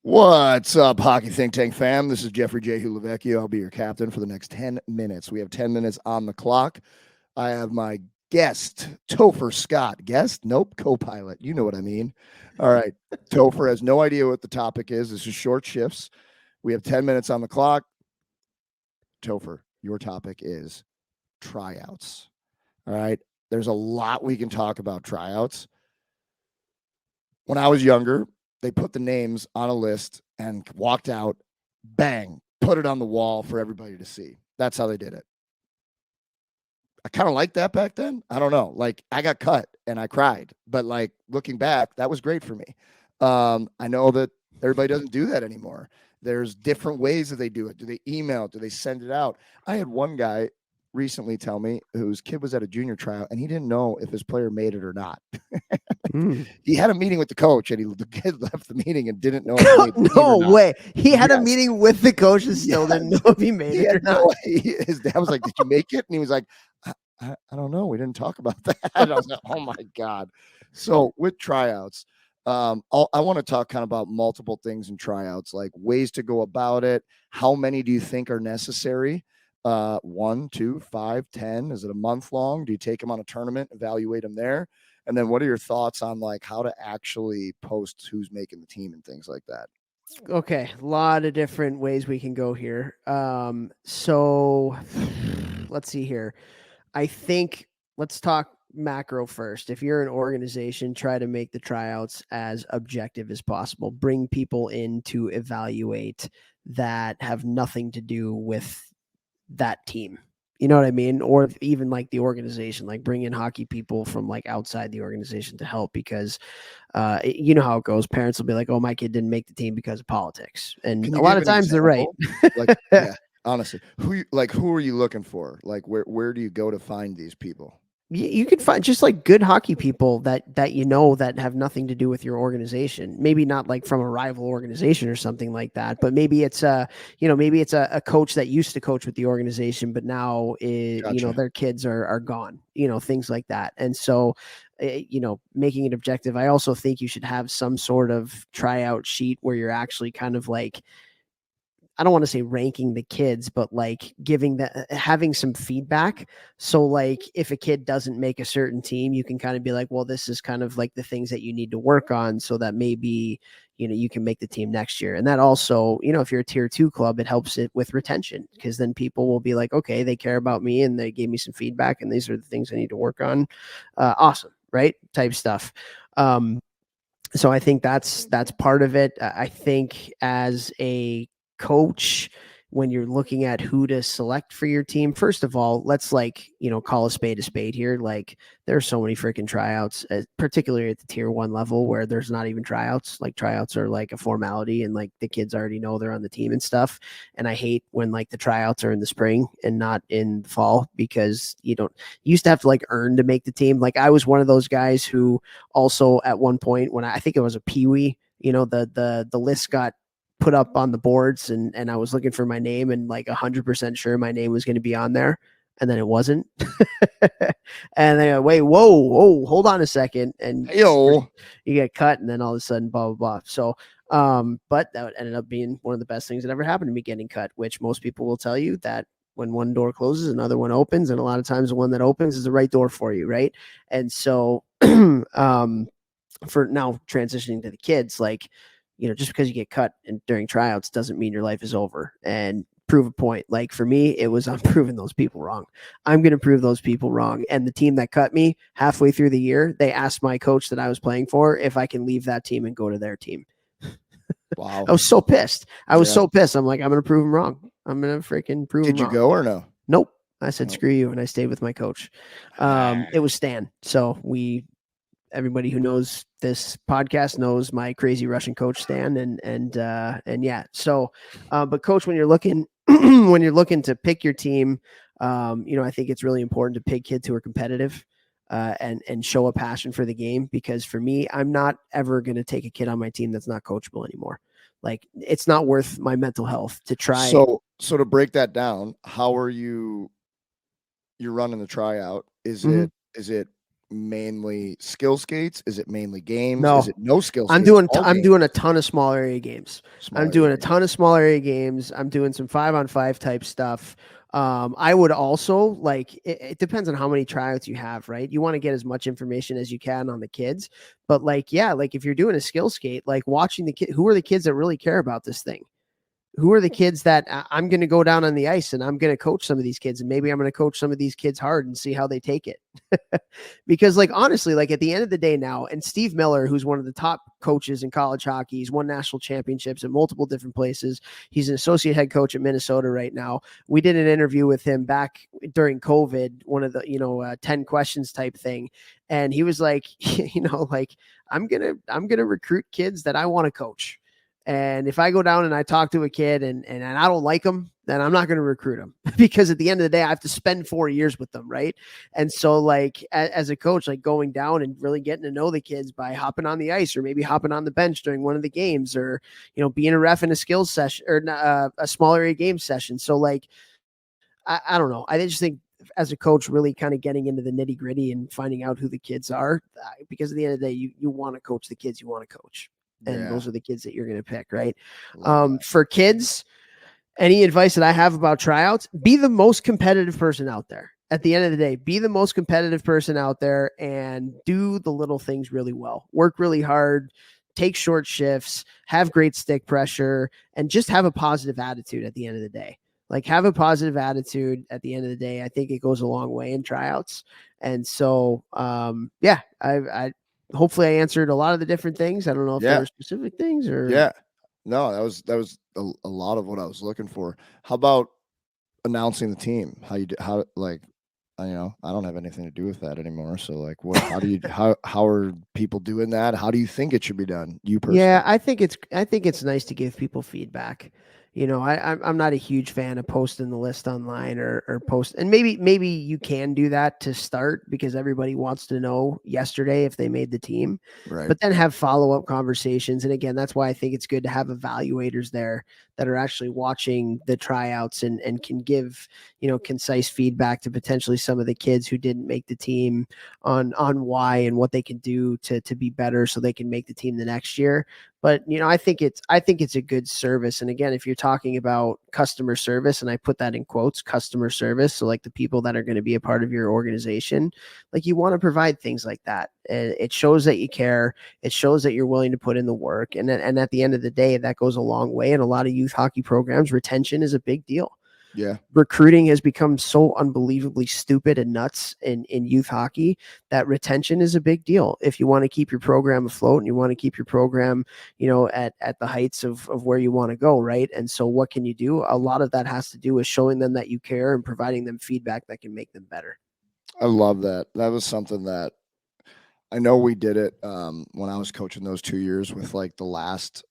What's up, Hockey Think Tank fam? This is Jeffrey J. Vechs. I'll be your captain for the next 10 minutes. We have 10 minutes on the clock. I have my guest, Topher Scott. Guest? Nope, co-pilot. You know what I mean. All right. Topher has no idea what the topic is. This is short shifts. We have 10 minutes on the clock. Topher, your topic is tryouts. All right. There's a lot we can talk about tryouts. When I was younger, they put the names on a list and walked out, bang, put it on the wall for everybody to see. That's how they did it. I kind of liked that back then. I don't know. Like, I got cut and I cried, but like looking back, that was great for me. I know that everybody doesn't do that anymore. There's different ways that they do it. Do they email? Do they send it out? I had one guy recently tell me whose kid was at a junior tryout and he didn't know if his player made it or not. He had a meeting with the coach and the kid left the meeting and didn't know if he made No way. He had a meeting with the coach and still didn't know if he made it or not. His dad was like, "Did you make it?" And he was like, I don't know. We didn't talk about that. I was like, oh my God. So with tryouts, I want to talk kind of about multiple things in tryouts, like ways to go about it. How many do you think are necessary? 1, 2, 5, 10. Is it a month long? Do you take them on a tournament, evaluate them there? And then what are your thoughts on like how to actually post who's making the team and things like that? Okay, a lot of different ways we can go here. So let's see here. I think let's talk macro first. If you're an organization, try to make the tryouts as objective as possible. Bring people in to evaluate that have nothing to do with that team. You know what I mean? Or even like the organization, like bring in hockey people from like outside the organization to help because you know how it goes. Parents will be like, oh, my kid didn't make the team because of politics. And a lot of times they're right. Like, yeah, honestly, who are you looking for? Like, where do you go to find these people? You can find just like good hockey people that you know that have nothing to do with your organization. Maybe not like from a rival organization or something like that, but maybe it's maybe it's a coach that used to coach with the organization, but now Gotcha. their kids are gone. Things like that. And so, making it objective. I also think you should have some sort of tryout sheet where you're actually kind of like, I don't want to say ranking the kids, but like having some feedback. So like if a kid doesn't make a certain team, you can kind of be like, well, this is kind of like the things that you need to work on so that maybe, you can make the team next year. And that also, if you're a tier 2 club, it helps it with retention because then people will be like, okay, they care about me and they gave me some feedback and these are the things I need to work on. Awesome. Right. Type stuff. So I think that's part of it. I think as a coach, when you're looking at who to select for your team, first of all, let's call a spade here. Like there's so many freaking tryouts, particularly at the tier 1 level where there's not even tryouts. Like tryouts are like a formality and like the kids already know they're on the team and stuff. And I hate when like the tryouts are in the spring and not in the fall because you used to have to like earn to make the team. Like I was one of those guys who also at one point when I think it was a peewee, the list got put up on the boards and I was looking for my name and like 100% sure my name was going to be on there. And then it wasn't. And then wait, whoa, hold on a second. And you get cut and then all of a sudden, blah, blah, blah. So, but that ended up being one of the best things that ever happened to me getting cut, which most people will tell you that when one door closes, another one opens. And a lot of times the one that opens is the right door for you. Right. And so, for now transitioning to the kids, like, just because you get cut during tryouts doesn't mean your life is over and prove a point. Like for me, it was I'm proving those people wrong. I'm going to prove those people wrong. And the team that cut me halfway through the year, they asked my coach that I was playing for if I can leave that team and go to their team. Wow. I was so pissed. I'm like, I'm going to prove them wrong. I'm going to freaking prove them wrong. Did you go or no? Nope. I said, screw you. And I stayed with my coach. It was Stan. So everybody who knows this podcast knows my crazy Russian coach Stan and yeah. So, but coach, when you're looking to pick your team, I think it's really important to pick kids who are competitive, and show a passion for the game. Because for me, I'm not ever going to take a kid on my team that's not coachable anymore. Like it's not worth my mental health to try. So to break that down, how are you're running the tryout? Is it mainly skill skates? Is it mainly games? Is No, it no skill I'm skates, doing all I'm doing a games, ton of small area games. small I'm area doing a games? ton of small area games. I'm doing some 5-on-5 type stuff. I would also like it depends on how many tryouts you have, right? You want to get as much information as you can on the kids, but like yeah, like if you're doing a skill skate, like watching the kid, who are the kids that really care about this thing? Who are the kids that I'm going to go down on the ice and I'm going to coach some of these kids, and maybe I'm going to coach some of these kids hard and see how they take it. Because like honestly, like at the end of the day now, and Steve Miller, who's one of the top coaches in college hockey, he's won national championships at multiple different places. He's an associate head coach at Minnesota right now. We did an interview with him back during COVID, one of the 10 questions type thing, and he was like, like I'm gonna recruit kids that I want to coach. And if I go down and I talk to a kid and I don't like them, then I'm not going to recruit them because at the end of the day, I have to spend 4 years with them. Right. And so, like, as a coach, like going down and really getting to know the kids by hopping on the ice or maybe hopping on the bench during one of the games or, being a ref in a skills session or a small area game session. So, like, I don't know. I just think as a coach, really kind of getting into the nitty gritty and finding out who the kids are, because at the end of the day, you want to coach the kids you want to coach. And Yeah, those are the kids that you're going to pick, right? love that. For kids, any advice that I have about tryouts, be the most competitive person out there. At the end of the day, be the most competitive person out there and do the little things really well. Work really hard, take short shifts, have great stick pressure, and just have a positive attitude at the end of the day. Like have a positive attitude at the end of the day. I think it goes a long way in tryouts. And so, yeah, I hopefully I answered a lot of the different things. I don't know if there Yeah, were specific things or yeah. No, that was a lot of what I was looking for. How about announcing the team? How you do, how like I don't have anything to do with that anymore. So like what how do you how are people doing that? How do you think it should be done? You Yeah, personally? I think it's nice to give people feedback. I'm not a huge fan of posting the list online or post, and maybe you can do that to start because everybody wants to know yesterday if they made the team, Right. but then have follow up conversations. And again, that's why I think it's good to have evaluators there that are actually watching the tryouts and can give concise feedback to potentially some of the kids who didn't make the team on why and what they can do to be better so they can make the team the next year. But I think it's a good service. And again, if you're talking about customer service, and I put that in quotes, customer service, so like the people that are going to be a part of your organization, like you want to provide things like that. And it shows that you care. It shows that you're willing to put in the work. And at the end of the day, that goes a long way. In a lot of youth hockey programs, retention is a big deal. Yeah. Recruiting has become so unbelievably stupid and nuts in youth hockey that retention is a big deal. If you want to keep your program afloat and you want to keep your program, at the heights of where you want to go, right? And so what can you do? A lot of that has to do with showing them that you care and providing them feedback that can make them better. I love that. That was something that I know we did it when I was coaching those 2 years with like the last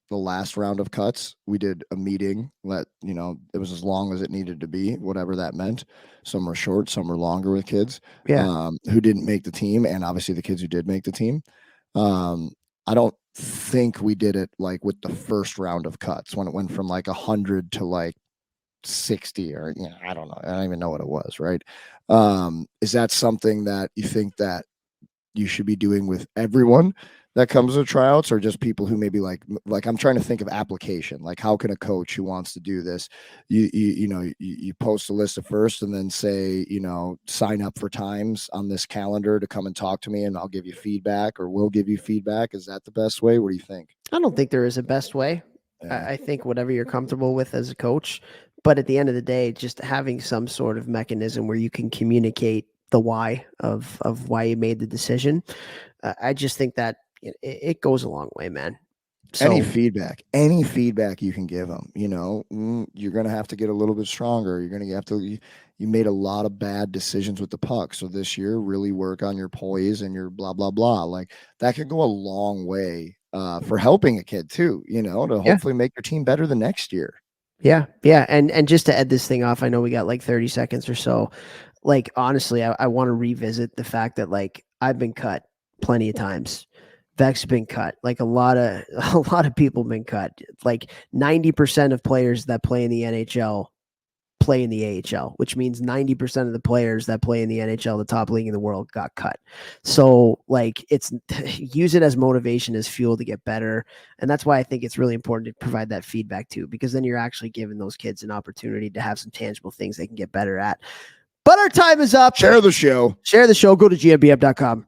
round of cuts. We did a meeting. It was as long as it needed to be, whatever that meant. Some were short, some were longer with kids Yeah. who didn't make the team, and obviously the kids who did make the team. Um, I don't think we did it like with the first round of cuts when it went from like 100 to like 60 or I don't know. I don't even know what it was. Right? Is that something that you think that you should be doing with everyone that comes to tryouts, or just people who maybe like I'm trying to think of application, like how can a coach who wants to do this, you post a list of first and then say, sign up for times on this calendar to come and talk to me and I'll give you feedback, or we'll give you feedback. Is that the best way? What do you think? I don't think there is a best way. Yeah. I think whatever you're comfortable with as a coach, but at the end of the day, just having some sort of mechanism where you can communicate the why of why you made the decision. I just think that it goes a long way, man. Any So feedback, any feedback you can give them, you're going to have to get a little bit stronger. You're going to have to, you made a lot of bad decisions with the puck. So this year, really work on your poise and your blah, blah, blah. Like that could go a long way for helping a kid too, to yeah, hopefully make your team better the next year. yeah, and just to end this thing off, I know we got like 30 seconds or so. Like honestly, I want to revisit the fact that like I've been cut plenty of times. Vechs been cut. Like a lot of a lot of people been cut. Like 90% of players that play in the NHL play in the AHL, which means 90% of the players that play in the NHL, the top league in the world, got cut. So like it's use it as motivation, as fuel to get better. And that's why I think it's really important to provide that feedback too, because then you're actually giving those kids an opportunity to have some tangible things they can get better at. But our time is up. Share the show. Share the show. Go to GMBF.com.